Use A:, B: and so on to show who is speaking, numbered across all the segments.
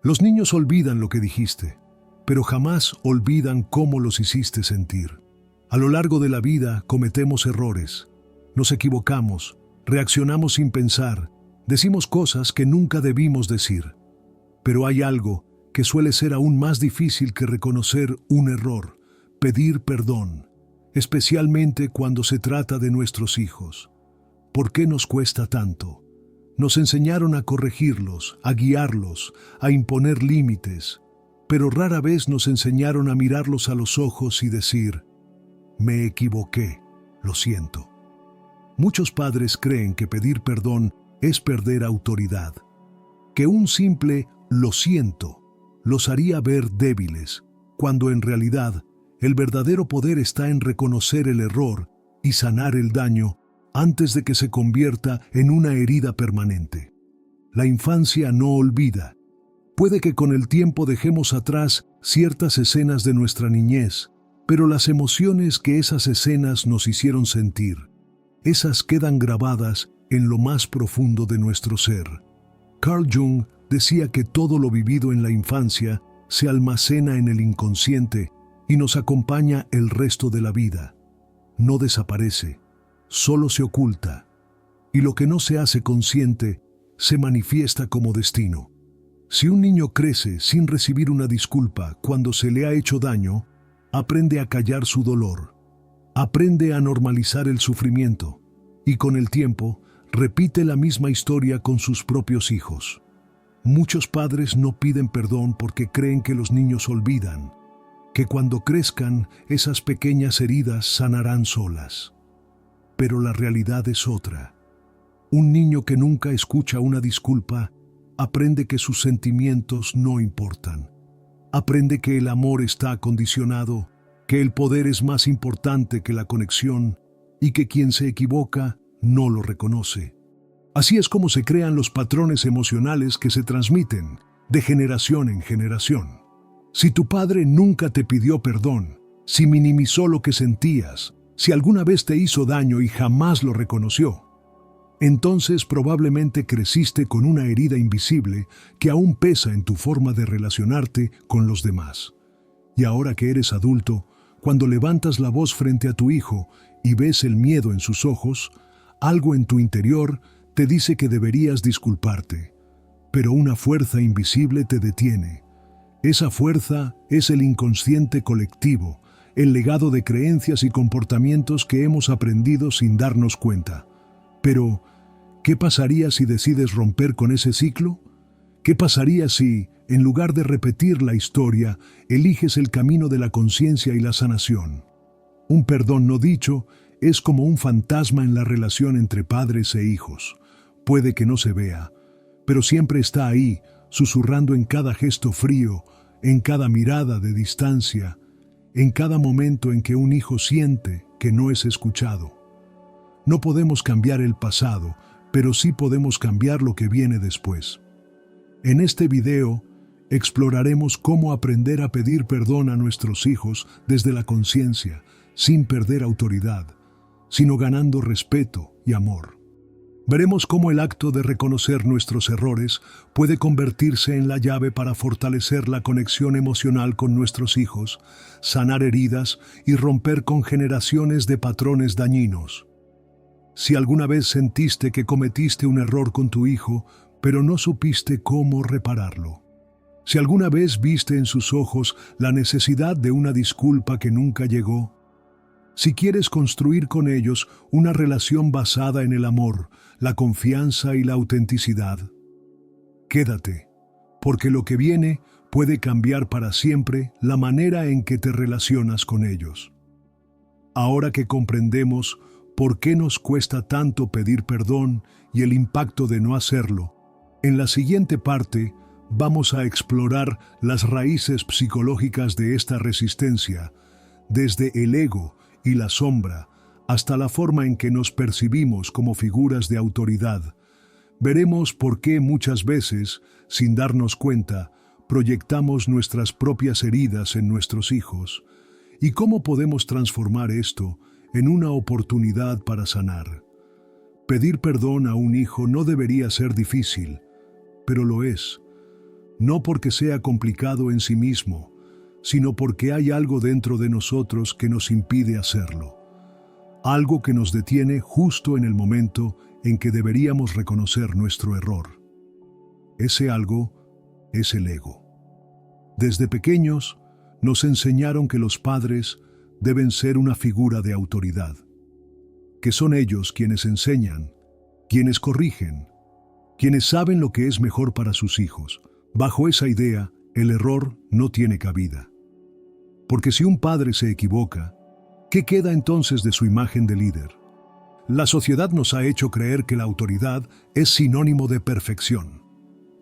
A: Los niños olvidan lo que dijiste, pero jamás olvidan cómo los hiciste sentir. A lo largo de la vida cometemos errores, nos equivocamos, reaccionamos sin pensar, decimos cosas que nunca debimos decir. Pero hay algo que suele ser aún más difícil que reconocer un error: pedir perdón, especialmente cuando se trata de nuestros hijos. ¿Por qué nos cuesta tanto? Nos enseñaron a corregirlos, a guiarlos, a imponer límites, pero rara vez nos enseñaron a mirarlos a los ojos y decir: me equivoqué, lo siento. Muchos padres creen que pedir perdón es perder autoridad, que un simple lo siento los haría ver débiles, cuando en realidad el verdadero poder está en reconocer el error y sanar el daño antes de que se convierta en una herida permanente. La infancia no olvida. Puede que con el tiempo dejemos atrás ciertas escenas de nuestra niñez, pero las emociones que esas escenas nos hicieron sentir, esas quedan grabadas en lo más profundo de nuestro ser. Carl Jung decía que todo lo vivido en la infancia se almacena en el inconsciente y nos acompaña el resto de la vida. No desaparece, solo se oculta, y lo que no se hace consciente se manifiesta como destino. Si un niño crece sin recibir una disculpa cuando se le ha hecho daño, aprende a callar su dolor, aprende a normalizar el sufrimiento, y con el tiempo repite la misma historia con sus propios hijos. Muchos padres no piden perdón porque creen que los niños olvidan, que cuando crezcan esas pequeñas heridas sanarán solas. Pero la realidad es otra. Un niño que nunca escucha una disculpa aprende que sus sentimientos no importan. Aprende que el amor está acondicionado, que el poder es más importante que la conexión y que quien se equivoca no lo reconoce. Así es como se crean los patrones emocionales que se transmiten de generación en generación. Si tu padre nunca te pidió perdón, si minimizó lo que sentías, si alguna vez te hizo daño y jamás lo reconoció, entonces probablemente creciste con una herida invisible que aún pesa en tu forma de relacionarte con los demás. Y ahora que eres adulto, cuando levantas la voz frente a tu hijo y ves el miedo en sus ojos, algo en tu interior te dice que deberías disculparte, pero una fuerza invisible te detiene. Esa fuerza es el inconsciente colectivo, el legado de creencias y comportamientos que hemos aprendido sin darnos cuenta. Pero, ¿qué pasaría si decides romper con ese ciclo? ¿Qué pasaría si, en lugar de repetir la historia, eliges el camino de la conciencia y la sanación? Un perdón no dicho es como un fantasma en la relación entre padres e hijos. Puede que no se vea, pero siempre está ahí, susurrando en cada gesto frío, en cada mirada de distancia, en cada momento en que un hijo siente que no es escuchado. No podemos cambiar el pasado, pero sí podemos cambiar lo que viene después. En este video, exploraremos cómo aprender a pedir perdón a nuestros hijos desde la conciencia, sin perder autoridad, sino ganando respeto y amor. Veremos cómo el acto de reconocer nuestros errores puede convertirse en la llave para fortalecer la conexión emocional con nuestros hijos, sanar heridas y romper con generaciones de patrones dañinos. Si alguna vez sentiste que cometiste un error con tu hijo, pero no supiste cómo repararlo. Si alguna vez viste en sus ojos la necesidad de una disculpa que nunca llegó. Si quieres construir con ellos una relación basada en el amor, la confianza y la autenticidad. Quédate, porque lo que viene puede cambiar para siempre la manera en que te relacionas con ellos. Ahora que comprendemos por qué nos cuesta tanto pedir perdón y el impacto de no hacerlo, en la siguiente parte vamos a explorar las raíces psicológicas de esta resistencia, desde el ego y la sombra hasta la forma en que nos percibimos como figuras de autoridad. Veremos por qué muchas veces, sin darnos cuenta, proyectamos nuestras propias heridas en nuestros hijos y cómo podemos transformar esto en una oportunidad para sanar. Pedir perdón a un hijo no debería ser difícil, pero lo es. no porque sea complicado en sí mismo, sino porque hay algo dentro de nosotros que nos impide hacerlo. Algo que nos detiene justo en el momento en que deberíamos reconocer nuestro error. Ese algo es el ego. Desde pequeños nos enseñaron que los padres deben ser una figura de autoridad, que son ellos quienes enseñan, quienes corrigen, quienes saben lo que es mejor para sus hijos. Bajo esa idea, el error no tiene cabida. Porque si un padre se equivoca, ¿qué queda entonces de su imagen de líder? La sociedad nos ha hecho creer que la autoridad es sinónimo de perfección,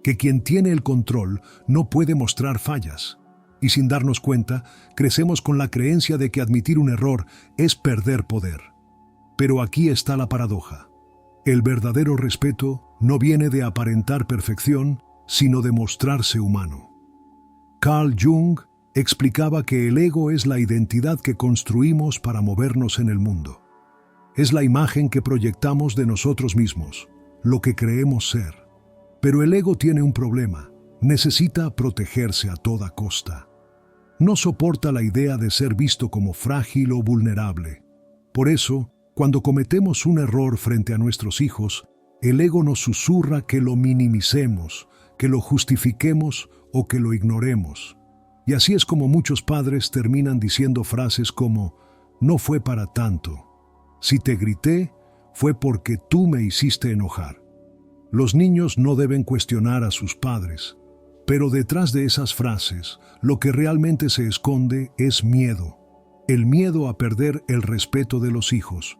A: que quien tiene el control no puede mostrar fallas, y sin darnos cuenta, crecemos con la creencia de que admitir un error es perder poder. Pero aquí está la paradoja. El verdadero respeto no viene de aparentar perfección, sino de mostrarse humano. Carl Jung explicaba que el ego es la identidad que construimos para movernos en el mundo. Es la imagen que proyectamos de nosotros mismos, lo que creemos ser. Pero el ego tiene un problema. Necesita protegerse a toda costa. No soporta la idea de ser visto como frágil o vulnerable. Por eso, cuando cometemos un error frente a nuestros hijos, el ego nos susurra que lo minimicemos, que lo justifiquemos o que lo ignoremos. Y así es como muchos padres terminan diciendo frases como: no fue para tanto. Si te grité, fue porque tú me hiciste enojar. Los niños no deben cuestionar a sus padres, pero detrás de esas frases, lo que realmente se esconde es miedo. El miedo a perder el respeto de los hijos.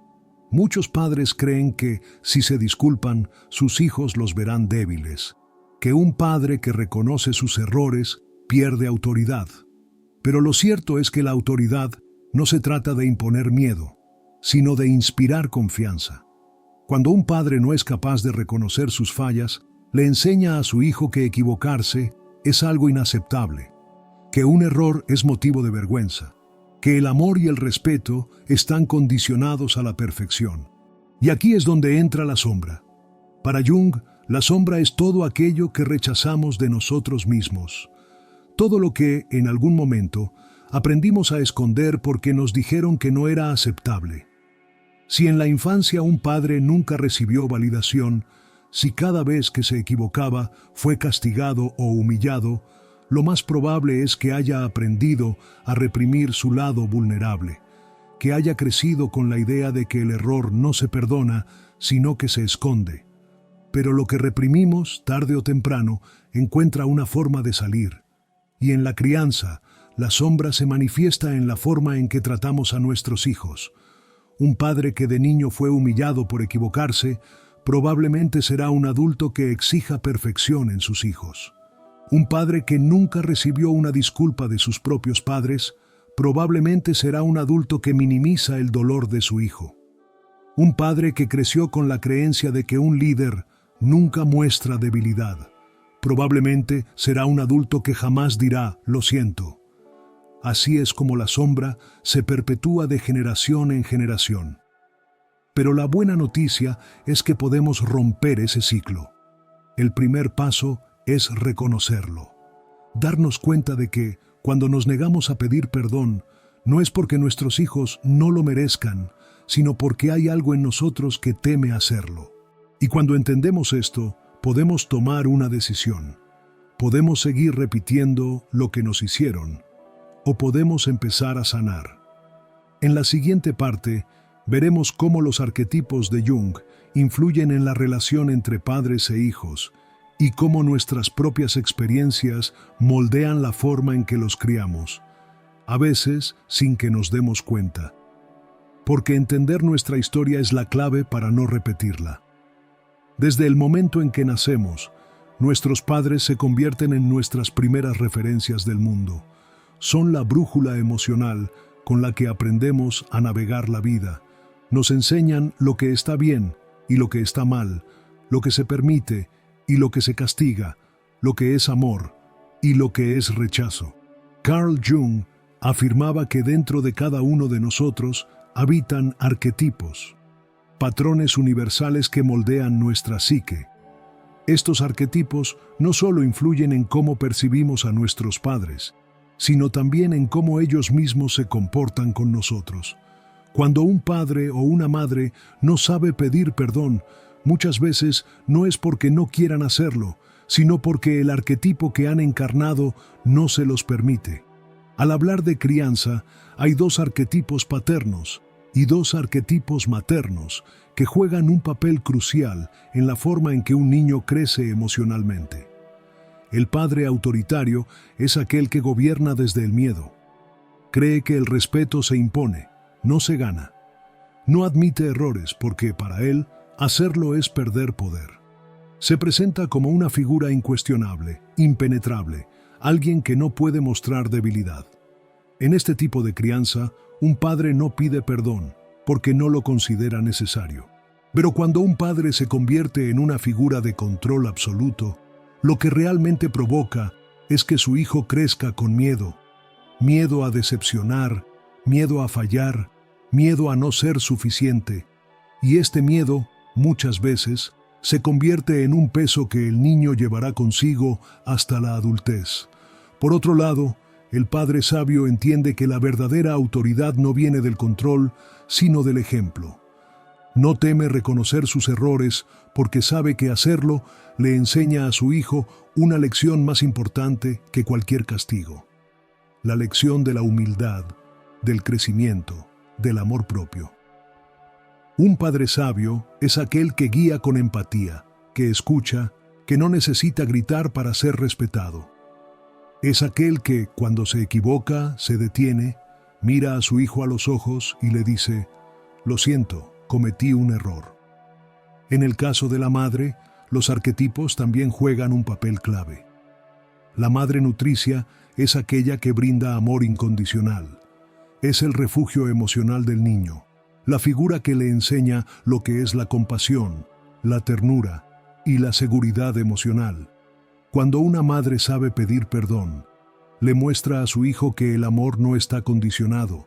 A: Muchos padres creen que, si se disculpan, sus hijos los verán débiles, que un padre que reconoce sus errores pierde autoridad. Pero lo cierto es que la autoridad no se trata de imponer miedo, sino de inspirar confianza. Cuando un padre no es capaz de reconocer sus fallas, le enseña a su hijo que equivocarse es algo inaceptable, que un error es motivo de vergüenza, que el amor y el respeto están condicionados a la perfección. Y aquí es donde entra la sombra. Para Jung, la sombra es todo aquello que rechazamos de nosotros mismos, todo lo que, en algún momento, aprendimos a esconder porque nos dijeron que no era aceptable. Si en la infancia un padre nunca recibió validación, si cada vez que se equivocaba fue castigado o humillado, lo más probable es que haya aprendido a reprimir su lado vulnerable, que haya crecido con la idea de que el error no se perdona, sino que se esconde. Pero lo que reprimimos, tarde o temprano, encuentra una forma de salir. Y en la crianza, la sombra se manifiesta en la forma en que tratamos a nuestros hijos. Un padre que de niño fue humillado por equivocarse, probablemente será un adulto que exija perfección en sus hijos. Un padre que nunca recibió una disculpa de sus propios padres, probablemente será un adulto que minimiza el dolor de su hijo. Un padre que creció con la creencia de que un líder nunca muestra debilidad, probablemente será un adulto que jamás dirá «lo siento». Así es como la sombra se perpetúa de generación en generación. Pero la buena noticia es que podemos romper ese ciclo. El primer paso es reconocerlo. Darnos cuenta de que, cuando nos negamos a pedir perdón, no es porque nuestros hijos no lo merezcan, sino porque hay algo en nosotros que teme hacerlo. Y cuando entendemos esto, podemos tomar una decisión. Podemos seguir repitiendo lo que nos hicieron, o podemos empezar a sanar. En la siguiente parte, veremos cómo los arquetipos de Jung influyen en la relación entre padres e hijos y cómo nuestras propias experiencias moldean la forma en que los criamos, a veces sin que nos demos cuenta. Porque entender nuestra historia es la clave para no repetirla. Desde el momento en que nacemos, nuestros padres se convierten en nuestras primeras referencias del mundo. Son la brújula emocional con la que aprendemos a navegar la vida. Nos enseñan lo que está bien y lo que está mal, lo que se permite y lo que se castiga, lo que es amor y lo que es rechazo. Carl Jung afirmaba que dentro de cada uno de nosotros habitan arquetipos, patrones universales que moldean nuestra psique. Estos arquetipos no solo influyen en cómo percibimos a nuestros padres, sino también en cómo ellos mismos se comportan con nosotros. Cuando un padre o una madre no sabe pedir perdón, muchas veces no es porque no quieran hacerlo, sino porque el arquetipo que han encarnado no se los permite. Al hablar de crianza, hay dos arquetipos paternos y dos arquetipos maternos que juegan un papel crucial en la forma en que un niño crece emocionalmente. El padre autoritario es aquel que gobierna desde el miedo. Cree que el respeto se impone, no se gana. No admite errores porque, para él, hacerlo es perder poder. Se presenta como una figura incuestionable, impenetrable, alguien que no puede mostrar debilidad. En este tipo de crianza, un padre no pide perdón porque no lo considera necesario. Pero cuando un padre se convierte en una figura de control absoluto, lo que realmente provoca es que su hijo crezca con miedo. Miedo a decepcionar, miedo a fallar, miedo a no ser suficiente. Y este miedo, muchas veces, se convierte en un peso que el niño llevará consigo hasta la adultez. Por otro lado, el padre sabio entiende que la verdadera autoridad no viene del control, sino del ejemplo. No teme reconocer sus errores porque sabe que hacerlo le enseña a su hijo una lección más importante que cualquier castigo. La lección de la humildad, del crecimiento, del amor propio. Un padre sabio es aquel que guía con empatía, que escucha, que no necesita gritar para ser respetado. Es aquel que, cuando se equivoca, se detiene, mira a su hijo a los ojos y le dice: «Lo siento, cometí un error». En el caso de la madre, los arquetipos también juegan un papel clave. La madre nutricia es aquella que brinda amor incondicional. Es el refugio emocional del niño, la figura que le enseña lo que es la compasión, la ternura y la seguridad emocional. Cuando una madre sabe pedir perdón, le muestra a su hijo que el amor no está condicionado,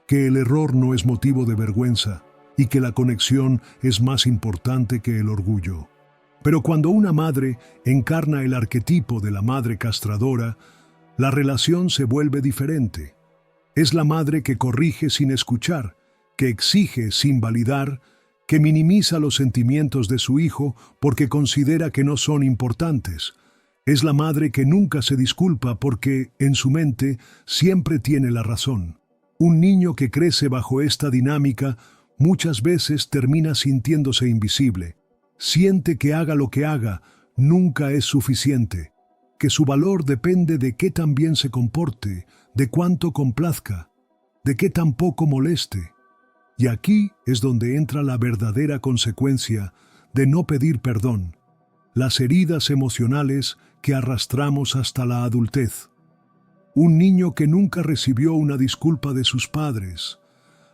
A: que el error no es motivo de vergüenza y que la conexión es más importante que el orgullo. Pero cuando una madre encarna el arquetipo de la madre castradora, la relación se vuelve diferente. Es la madre que corrige sin escuchar, que exige sin validar, que minimiza los sentimientos de su hijo porque considera que no son importantes. Es la madre que nunca se disculpa porque, en su mente, siempre tiene la razón. Un niño que crece bajo esta dinámica muchas veces termina sintiéndose invisible. Siente que haga lo que haga, nunca es suficiente, que su valor depende de qué tan bien se comporte, de cuánto complazca, de qué tan poco moleste. Y aquí es donde entra la verdadera consecuencia de no pedir perdón, las heridas emocionales que arrastramos hasta la adultez. Un niño que nunca recibió una disculpa de sus padres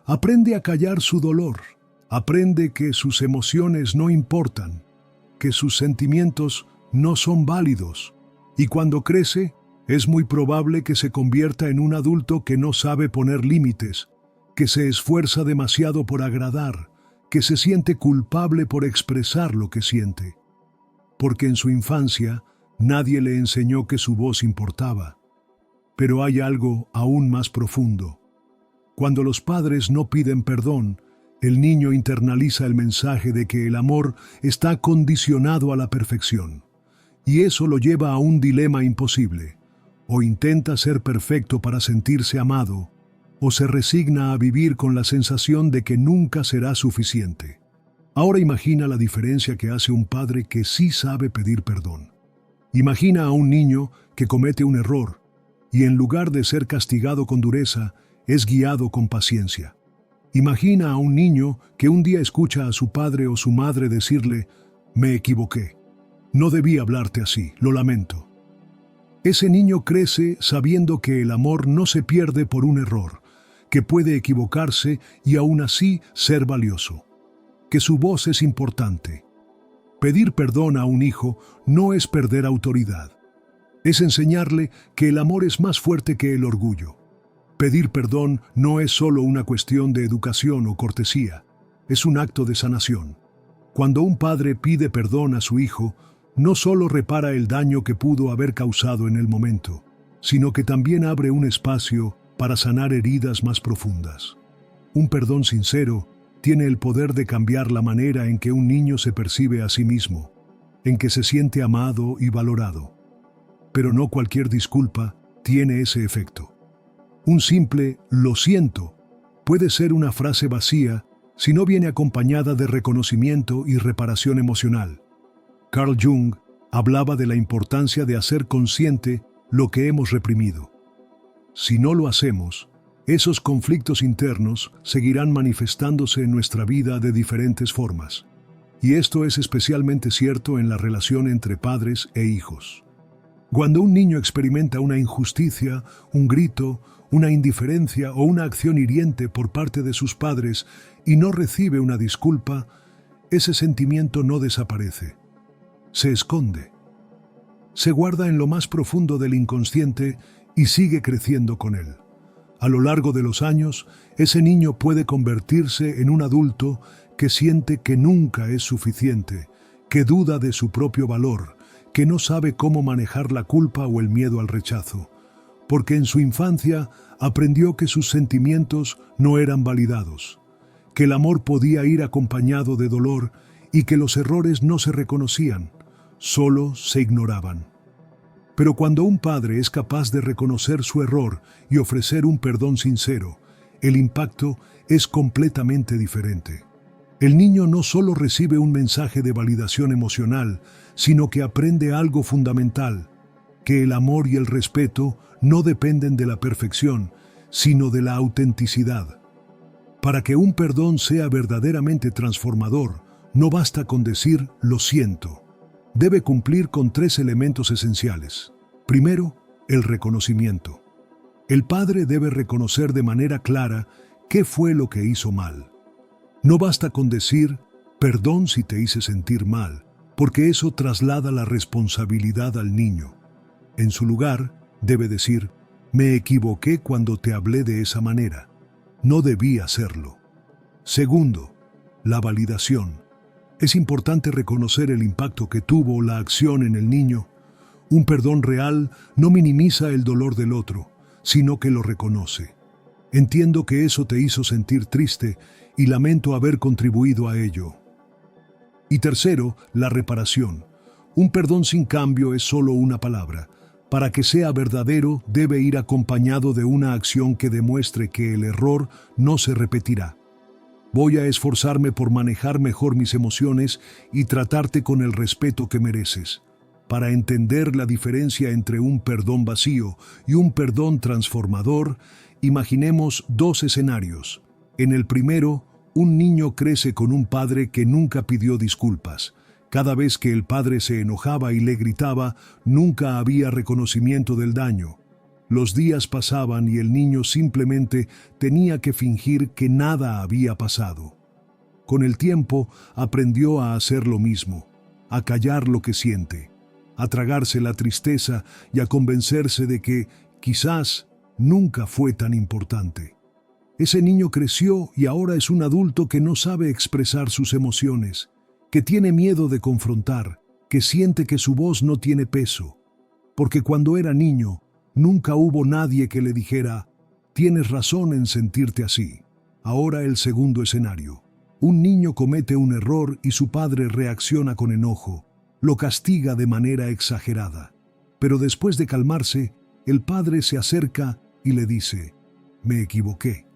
A: aprende a callar su dolor, aprende que sus emociones no importan, que sus sentimientos no son válidos, y cuando crece, es muy probable que se convierta en un adulto que no sabe poner límites, que se esfuerza demasiado por agradar, que se siente culpable por expresar lo que siente. Porque en su infancia nadie le enseñó que su voz importaba. Pero hay algo aún más profundo. Cuando los padres no piden perdón, el niño internaliza el mensaje de que el amor está condicionado a la perfección. Y eso lo lleva a un dilema imposible. O intenta ser perfecto para sentirse amado, o se resigna a vivir con la sensación de que nunca será suficiente. Ahora imagina la diferencia que hace un padre que sí sabe pedir perdón. Imagina a un niño que comete un error y en lugar de ser castigado con dureza, es guiado con paciencia. Imagina a un niño que un día escucha a su padre o su madre decirle: «Me equivoqué. No debí hablarte así, lo lamento». Ese niño crece sabiendo que el amor no se pierde por un error, que puede equivocarse y aún así ser valioso, que su voz es importante. Pedir perdón a un hijo no es perder autoridad. Es enseñarle que el amor es más fuerte que el orgullo. Pedir perdón no es solo una cuestión de educación o cortesía, es un acto de sanación. Cuando un padre pide perdón a su hijo, no solo repara el daño que pudo haber causado en el momento, sino que también abre un espacio para sanar heridas más profundas. Un perdón sincero tiene el poder de cambiar la manera en que un niño se percibe a sí mismo, en que se siente amado y valorado. Pero no cualquier disculpa tiene ese efecto. Un simple "lo siento" puede ser una frase vacía si no viene acompañada de reconocimiento y reparación emocional. Carl Jung hablaba de la importancia de hacer consciente lo que hemos reprimido. Si no lo hacemos, esos conflictos internos seguirán manifestándose en nuestra vida de diferentes formas. Y esto es especialmente cierto en la relación entre padres e hijos. Cuando un niño experimenta una injusticia, un grito, una indiferencia o una acción hiriente por parte de sus padres y no recibe una disculpa, ese sentimiento no desaparece. Se esconde. Se guarda en lo más profundo del inconsciente y sigue creciendo con él. A lo largo de los años, ese niño puede convertirse en un adulto que siente que nunca es suficiente, que duda de su propio valor, que no sabe cómo manejar la culpa o el miedo al rechazo, porque en su infancia aprendió que sus sentimientos no eran validados, que el amor podía ir acompañado de dolor y que los errores no se reconocían, solo se ignoraban. Pero cuando un padre es capaz de reconocer su error y ofrecer un perdón sincero, el impacto es completamente diferente. El niño no solo recibe un mensaje de validación emocional, sino que aprende algo fundamental, que el amor y el respeto no dependen de la perfección, sino de la autenticidad. Para que un perdón sea verdaderamente transformador, no basta con decir "lo siento". Debe cumplir con 3 elementos esenciales. Primero, el reconocimiento. El padre debe reconocer de manera clara qué fue lo que hizo mal. No basta con decir "perdón si te hice sentir mal", porque eso traslada la responsabilidad al niño. En su lugar, debe decir "me equivoqué cuando te hablé de esa manera. No debí hacerlo". Segundo, la validación. Es importante reconocer el impacto que tuvo la acción en el niño. Un perdón real no minimiza el dolor del otro, sino que lo reconoce. Entiendo que eso te hizo sentir triste y lamento haber contribuido a ello. Y tercero, la reparación. Un perdón sin cambio es solo una palabra. Para que sea verdadero, debe ir acompañado de una acción que demuestre que el error no se repetirá. Voy a esforzarme por manejar mejor mis emociones y tratarte con el respeto que mereces. Para entender la diferencia entre un perdón vacío y un perdón transformador, imaginemos 2 escenarios. En el primero, un niño crece con un padre que nunca pidió disculpas. Cada vez que el padre se enojaba y le gritaba, nunca había reconocimiento del daño. Los días pasaban y el niño simplemente tenía que fingir que nada había pasado. Con el tiempo aprendió a hacer lo mismo, a callar lo que siente, a tragarse la tristeza y a convencerse de que, quizás, nunca fue tan importante. Ese niño creció y ahora es un adulto que no sabe expresar sus emociones, que tiene miedo de confrontar, que siente que su voz no tiene peso. Porque cuando era niño, nunca hubo nadie que le dijera, "tienes razón en sentirte así". Ahora el segundo escenario. Un niño comete un error y su padre reacciona con enojo, lo castiga de manera exagerada. Pero después de calmarse, el padre se acerca y le dice, "me equivoqué.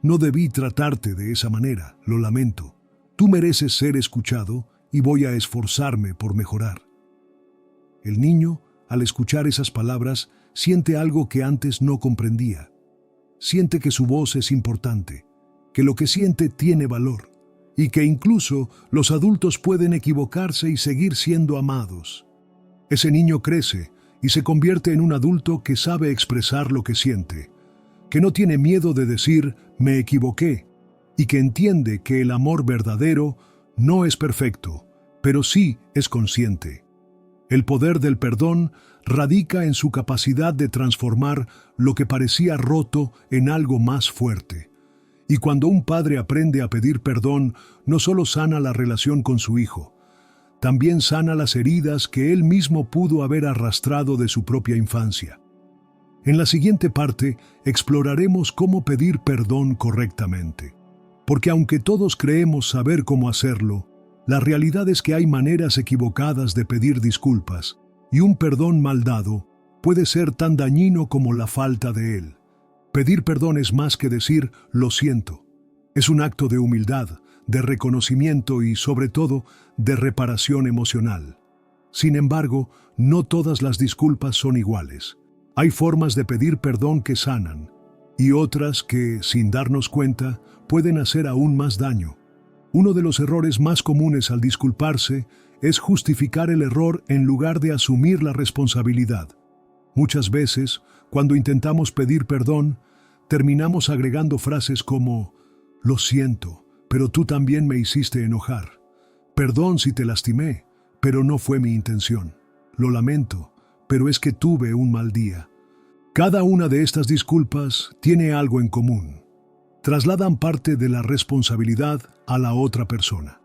A: No debí tratarte de esa manera, lo lamento. Tú mereces ser escuchado y voy a esforzarme por mejorar". El niño, al escuchar esas palabras, siente algo que antes no comprendía. Siente que su voz es importante, que lo que siente tiene valor, y que incluso los adultos pueden equivocarse y seguir siendo amados. Ese niño crece y se convierte en un adulto que sabe expresar lo que siente, que no tiene miedo de decir "me equivoqué", y que entiende que el amor verdadero no es perfecto, pero sí es consciente. El poder del perdón radica en su capacidad de transformar lo que parecía roto en algo más fuerte. Y cuando un padre aprende a pedir perdón, no solo sana la relación con su hijo, también sana las heridas que él mismo pudo haber arrastrado de su propia infancia. En la siguiente parte exploraremos cómo pedir perdón correctamente, porque aunque todos creemos saber cómo hacerlo, la realidad es que hay maneras equivocadas de pedir disculpas, y un perdón mal dado puede ser tan dañino como la falta de él. Pedir perdón es más que decir «lo siento». Es un acto de humildad, de reconocimiento y, sobre todo, de reparación emocional. Sin embargo, no todas las disculpas son iguales. Hay formas de pedir perdón que sanan, y otras que, sin darnos cuenta, pueden hacer aún más daño. Uno de los errores más comunes al disculparse es justificar el error en lugar de asumir la responsabilidad. Muchas veces, cuando intentamos pedir perdón, terminamos agregando frases como «lo siento, pero tú también me hiciste enojar. Perdón si te lastimé, pero no fue mi intención. Lo lamento, pero es que tuve un mal día». Cada una de estas disculpas tiene algo en común. Trasladan parte de la responsabilidad a la otra persona.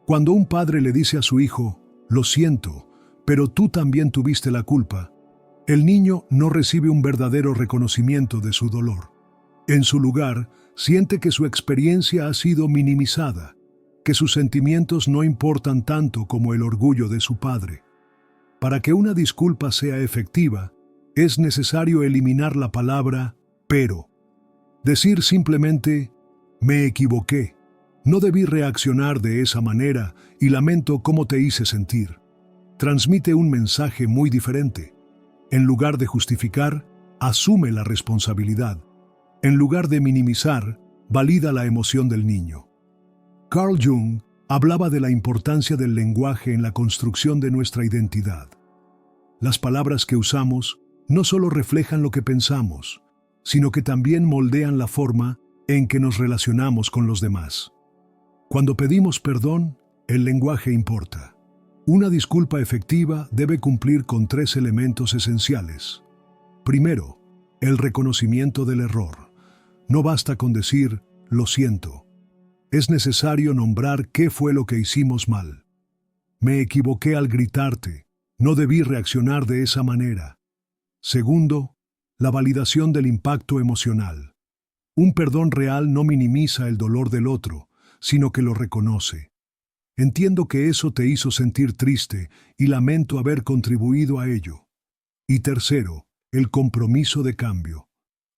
A: Cuando un padre le dice a su hijo, «lo siento, pero tú también tuviste la culpa», el niño no recibe un verdadero reconocimiento de su dolor. En su lugar, siente que su experiencia ha sido minimizada, que sus sentimientos no importan tanto como el orgullo de su padre. Para que una disculpa sea efectiva, es necesario eliminar la palabra «pero». Decir simplemente «me equivoqué, no debí reaccionar de esa manera y lamento cómo te hice sentir». Transmite un mensaje muy diferente. En lugar de justificar, asume la responsabilidad. En lugar de minimizar, valida la emoción del niño. Carl Jung hablaba de la importancia del lenguaje en la construcción de nuestra identidad. Las palabras que usamos no solo reflejan lo que pensamos, sino que también moldean la forma en que nos relacionamos con los demás. Cuando pedimos perdón, el lenguaje importa. Una disculpa efectiva debe cumplir con 3 elementos esenciales. Primero, el reconocimiento del error. No basta con decir «lo siento». Es necesario nombrar qué fue lo que hicimos mal. Me equivoqué al gritarte. No debí reaccionar de esa manera. Segundo, la validación del impacto emocional. Un perdón real no minimiza el dolor del otro, sino que lo reconoce. Entiendo que eso te hizo sentir triste y lamento haber contribuido a ello. Y tercero, el compromiso de cambio.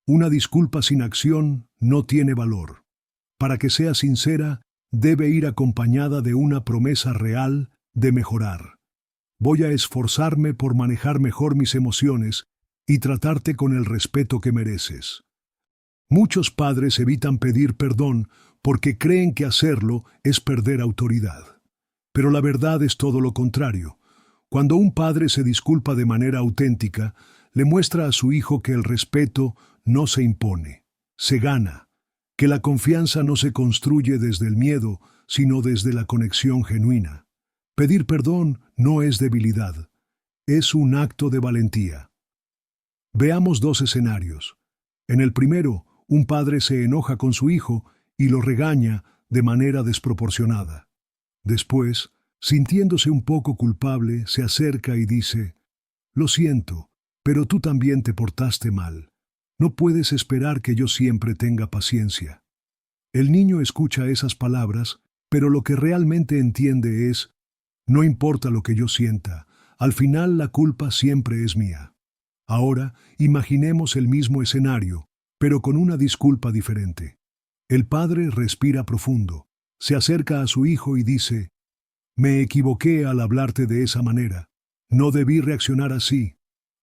A: Una disculpa sin acción no tiene valor. Para que sea sincera, debe ir acompañada de una promesa real de mejorar. Voy a esforzarme por manejar mejor mis emociones y tratarte con el respeto que mereces. Muchos padres evitan pedir perdón porque creen que hacerlo es perder autoridad. Pero la verdad es todo lo contrario. Cuando un padre se disculpa de manera auténtica, le muestra a su hijo que el respeto no se impone, se gana, que la confianza no se construye desde el miedo, sino desde la conexión genuina. Pedir perdón no es debilidad, es un acto de valentía. Veamos 2 escenarios. En el primero, un padre se enoja con su hijo y lo regaña de manera desproporcionada. Después, sintiéndose un poco culpable, se acerca y dice: «Lo siento, pero tú también te portaste mal. No puedes esperar que yo siempre tenga paciencia». El niño escucha esas palabras, pero lo que realmente entiende es: «No importa lo que yo sienta, al final la culpa siempre es mía». Ahora, imaginemos el mismo escenario, pero con una disculpa diferente. El padre respira profundo, se acerca a su hijo y dice: «Me equivoqué al hablarte de esa manera. No debí reaccionar así.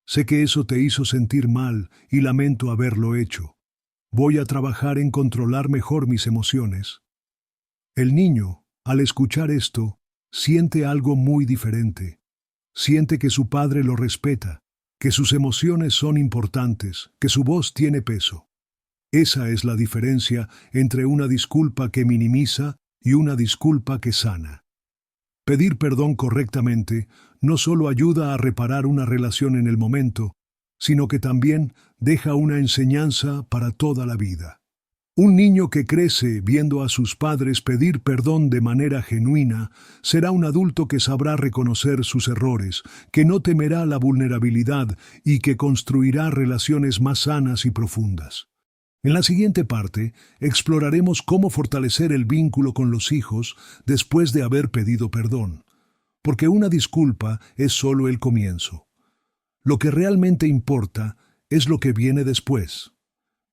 A: Sé que eso te hizo sentir mal y lamento haberlo hecho. Voy a trabajar en controlar mejor mis emociones». El niño, al escuchar esto, siente algo muy diferente. Siente que su padre lo respeta, que sus emociones son importantes, que su voz tiene peso. Esa es la diferencia entre una disculpa que minimiza y una disculpa que sana. Pedir perdón correctamente no solo ayuda a reparar una relación en el momento, sino que también deja una enseñanza para toda la vida. Un niño que crece viendo a sus padres pedir perdón de manera genuina será un adulto que sabrá reconocer sus errores, que no temerá la vulnerabilidad y que construirá relaciones más sanas y profundas. En la siguiente parte, exploraremos cómo fortalecer el vínculo con los hijos después de haber pedido perdón, porque una disculpa es solo el comienzo. Lo que realmente importa es lo que viene después.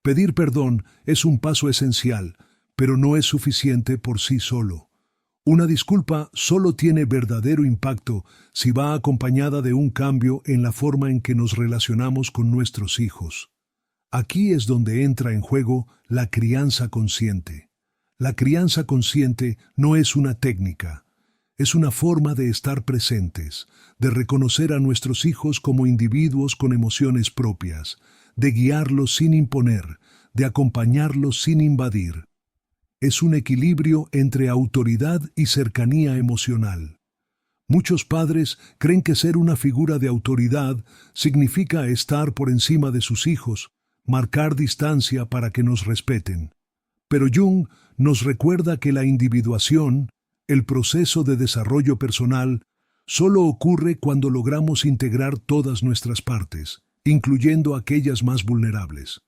A: Pedir perdón es un paso esencial, pero no es suficiente por sí solo. Una disculpa solo tiene verdadero impacto si va acompañada de un cambio en la forma en que nos relacionamos con nuestros hijos. Aquí es donde entra en juego la crianza consciente. La crianza consciente no es una técnica, es una forma de estar presentes, de reconocer a nuestros hijos como individuos con emociones propias, de guiarlos sin imponer, de acompañarlos sin invadir. Es un equilibrio entre autoridad y cercanía emocional. Muchos padres creen que ser una figura de autoridad significa estar por encima de sus hijos, marcar distancia para que nos respeten. Pero Jung nos recuerda que la individuación, el proceso de desarrollo personal, solo ocurre cuando logramos integrar todas nuestras partes, incluyendo aquellas más vulnerables.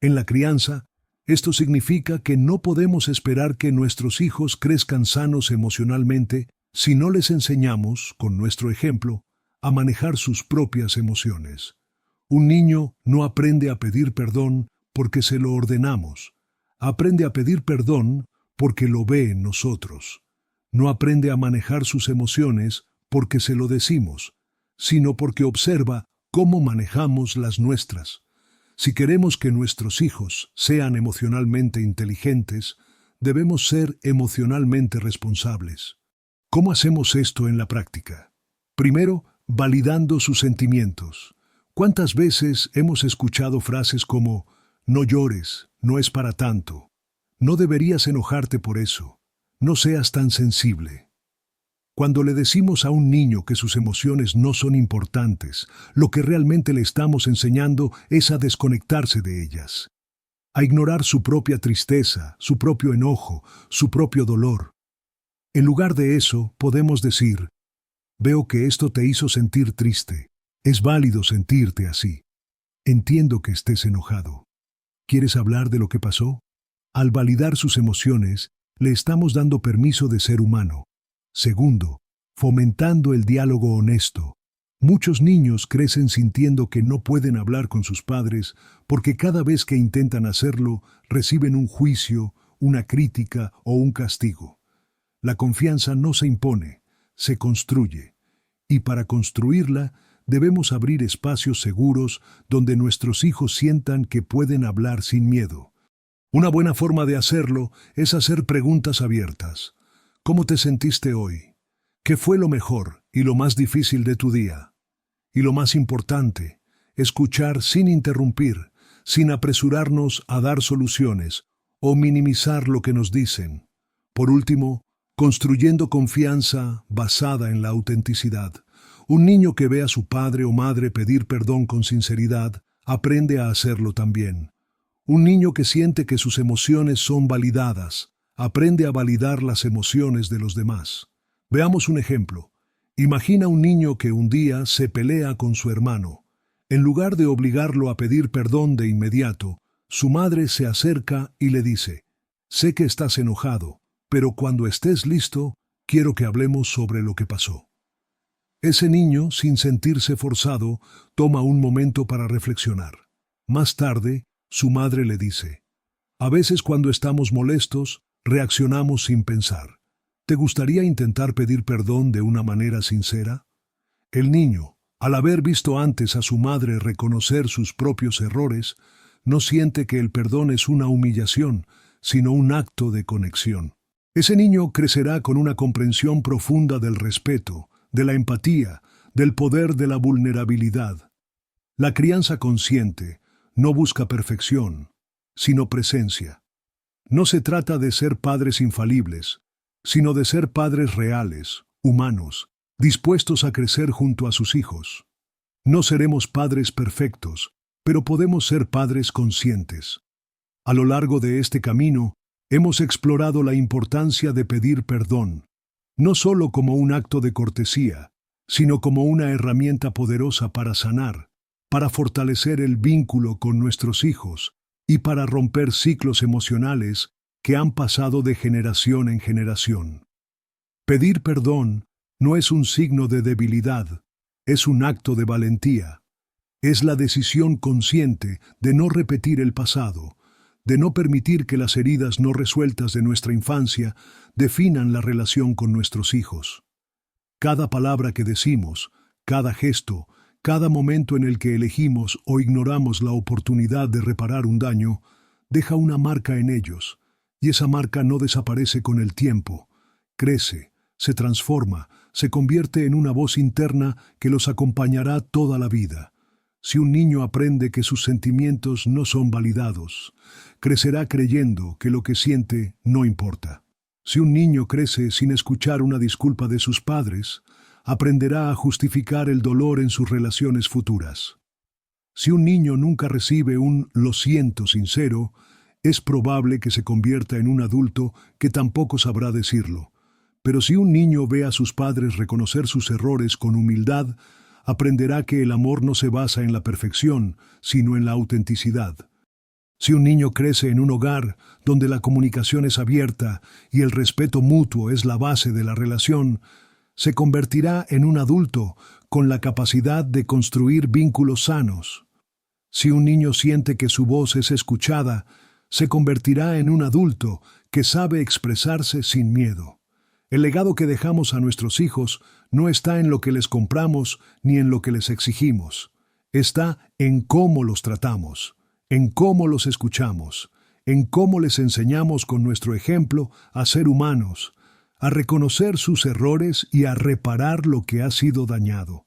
A: En la crianza, esto significa que no podemos esperar que nuestros hijos crezcan sanos emocionalmente si no les enseñamos, con nuestro ejemplo, a manejar sus propias emociones. Un niño no aprende a pedir perdón porque se lo ordenamos. Aprende a pedir perdón porque lo ve en nosotros. No aprende a manejar sus emociones porque se lo decimos, sino porque observa cómo manejamos las nuestras. Si queremos que nuestros hijos sean emocionalmente inteligentes, debemos ser emocionalmente responsables. ¿Cómo hacemos esto en la práctica? Primero, validando sus sentimientos. ¿Cuántas veces hemos escuchado frases como «No llores, no es para tanto», «No deberías enojarte por eso», «No seas tan sensible»? Cuando le decimos a un niño que sus emociones no son importantes, lo que realmente le estamos enseñando es a desconectarse de ellas, a ignorar su propia tristeza, su propio enojo, su propio dolor. En lugar de eso, podemos decir, «Veo que esto te hizo sentir triste. Es válido sentirte así. Entiendo que estés enojado. ¿Quieres hablar de lo que pasó?». Al validar sus emociones, le estamos dando permiso de ser humano. Segundo, fomentando el diálogo honesto. Muchos niños crecen sintiendo que no pueden hablar con sus padres porque cada vez que intentan hacerlo, reciben un juicio, una crítica o un castigo. La confianza no se impone, se construye. Y para construirla, debemos abrir espacios seguros donde nuestros hijos sientan que pueden hablar sin miedo. Una buena forma de hacerlo es hacer preguntas abiertas. ¿Cómo te sentiste hoy? ¿Qué fue lo mejor y lo más difícil de tu día? Y lo más importante, escuchar sin interrumpir, sin apresurarnos a dar soluciones o minimizar lo que nos dicen. Por último, construyendo confianza basada en la autenticidad. Un niño que ve a su padre o madre pedir perdón con sinceridad, aprende a hacerlo también. Un niño que siente que sus emociones son validadas, aprende a validar las emociones de los demás. Veamos un ejemplo. Imagina un niño que un día se pelea con su hermano. En lugar de obligarlo a pedir perdón de inmediato, su madre se acerca y le dice, «Sé que estás enojado, pero cuando estés listo, quiero que hablemos sobre lo que pasó». Ese niño, sin sentirse forzado, toma un momento para reflexionar. Más tarde, su madre le dice, «A veces cuando estamos molestos, reaccionamos sin pensar. ¿Te gustaría intentar pedir perdón de una manera sincera?». El niño, al haber visto antes a su madre reconocer sus propios errores, no siente que el perdón es una humillación, sino un acto de conexión. Ese niño crecerá con una comprensión profunda del respeto, de la empatía, del poder de la vulnerabilidad. La crianza consciente no busca perfección, sino presencia. No se trata de ser padres infalibles, sino de ser padres reales, humanos, dispuestos a crecer junto a sus hijos. No seremos padres perfectos, pero podemos ser padres conscientes. A lo largo de este camino, hemos explorado la importancia de pedir perdón, no solo como un acto de cortesía, sino como una herramienta poderosa para sanar, para fortalecer el vínculo con nuestros hijos y para romper ciclos emocionales que han pasado de generación en generación. Pedir perdón no es un signo de debilidad, es un acto de valentía. Es la decisión consciente de no repetir el pasado, de no permitir que las heridas no resueltas de nuestra infancia definan la relación con nuestros hijos. Cada palabra que decimos, cada gesto, cada momento en el que elegimos o ignoramos la oportunidad de reparar un daño, deja una marca en ellos, y esa marca no desaparece con el tiempo, crece, se transforma, se convierte en una voz interna que los acompañará toda la vida. Si un niño aprende que sus sentimientos no son validados, crecerá creyendo que lo que siente no importa. Si un niño crece sin escuchar una disculpa de sus padres, aprenderá a justificar el dolor en sus relaciones futuras. Si un niño nunca recibe un "lo siento" sincero, es probable que se convierta en un adulto que tampoco sabrá decirlo. Pero si un niño ve a sus padres reconocer sus errores con humildad, aprenderá que el amor no se basa en la perfección, sino en la autenticidad. Si un niño crece en un hogar donde la comunicación es abierta y el respeto mutuo es la base de la relación, se convertirá en un adulto con la capacidad de construir vínculos sanos. Si un niño siente que su voz es escuchada, se convertirá en un adulto que sabe expresarse sin miedo. El legado que dejamos a nuestros hijos no está en lo que les compramos ni en lo que les exigimos. Está en cómo los tratamos, en cómo los escuchamos, en cómo les enseñamos con nuestro ejemplo a ser humanos, a reconocer sus errores y a reparar lo que ha sido dañado.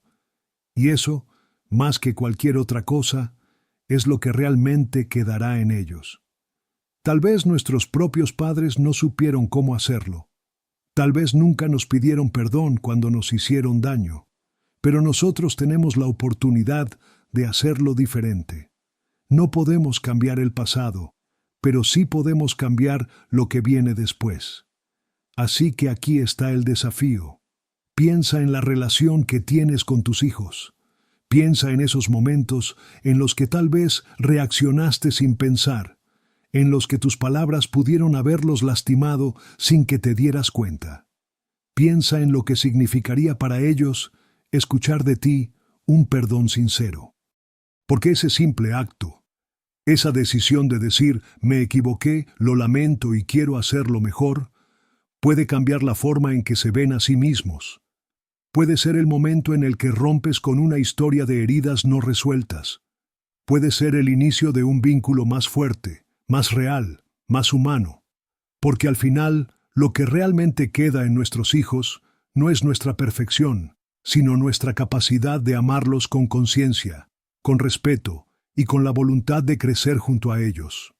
A: Y eso, más que cualquier otra cosa, es lo que realmente quedará en ellos. Tal vez nuestros propios padres no supieron cómo hacerlo. Tal vez nunca nos pidieron perdón cuando nos hicieron daño, pero nosotros tenemos la oportunidad de hacerlo diferente. No podemos cambiar el pasado, pero sí podemos cambiar lo que viene después. Así que aquí está el desafío. Piensa en la relación que tienes con tus hijos. Piensa en esos momentos en los que tal vez reaccionaste sin pensar, en los que tus palabras pudieron haberlos lastimado sin que te dieras cuenta. Piensa en lo que significaría para ellos escuchar de ti un perdón sincero. Porque ese simple acto, esa decisión de decir "me equivoqué, lo lamento y quiero hacerlo mejor", puede cambiar la forma en que se ven a sí mismos. Puede ser el momento en el que rompes con una historia de heridas no resueltas. Puede ser el inicio de un vínculo más fuerte, más real, más humano. Porque al final, lo que realmente queda en nuestros hijos no es nuestra perfección, sino nuestra capacidad de amarlos con conciencia, con respeto y con la voluntad de crecer junto a ellos.